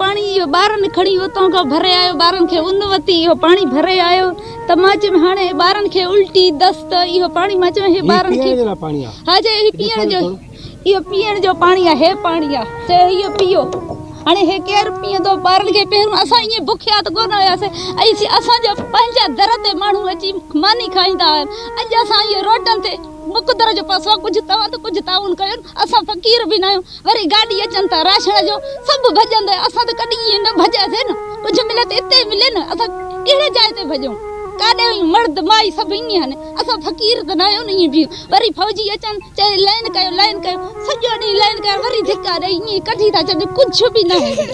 पानी इहो ॿारनि खणी उतां खां भरे आयो, ॿारनि खे उन वती इहो पाणी भरे आयो त मां चयमि हाणे ॿारनि खे उल्टी दस्त इहो पाणी मां चयमि हे ॿारनि खे हा जे इहो पीअण जो पाणी आहे, हे पाणी आहे से इहो पीओ। हाणे हे केरु पीअंदो ॿारनि खे? पहिरियों असां ईअं बुखिया त कोन हुयासीं, ऐं असांजा पंहिंजा दर ते माण्हू अची मानी खाईंदा आहिनि। अॼु असां इहो रोडनि ते मुक़दर जो पासो कुझु तव्हां त कुझु ताउन कयो, असां फ़क़ीर बि न आहियूं। वरी गाॾी अचनि था राशन जो सभु भॼंदा, असां त कॾहिं ईअं न भॼियासीं न। कुझु मिले त हिते मिले न, असां कहिड़े जाइ ते भॼूं? काॾे मर्द माई सभु ईअं आहिनि, असां फ़क़ीर त न आहियूं न ईअं बीहूं। वरी फौजी अचनि चए लाइन कयो लाइन कयो, सॼो ॾींहुं लाइन कयो, वरी धिका ॾेई ईअं कढी था छॾनि, कुझु बि न आहे।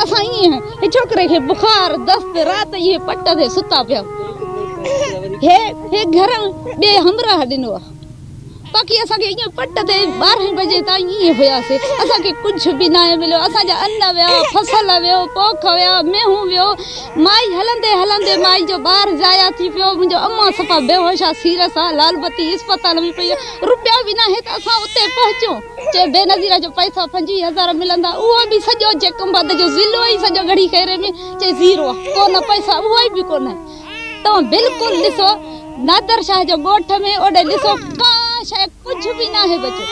असां ईअं हे छोकिरे खे बुखार दस्त राति इहे पट ते सुता पिया, हे घर ॿिए हमराह ॾिनो आहे। बाक़ी असांखे ईअं पट ते 12 बजे ताईं ईअं हुयासीं, असांखे कुझु बि न मिलियो। असांजा अन्न विया, फसल वियो, पोख विया, मेहूं वियो। माई हलंदे हलंदे माई जो ॿार ज़ाया थी पियो, मुंहिंजो अम्मा सफ़ा बेहोश आहे, सीरियस आहे, लालबती इस्पताल में पई आहे। रुपया बि न आहे त असां उते पहुचूं। चए बेनज़ीर जो पैसा 25,000 मिलंदा, उहो बि सॼो चेकंबाद जो ज़िलो ई सॼो घड़ी खेरे में चए ज़ीरो आहे, कोन पैसा उहो ई बि कोन आहे। तव्हां बिल्कुलु ॾिसो नादर शाह जो ॻोठ में ओॾे ॾिसो का शइ कुझु बि न आहे बचो।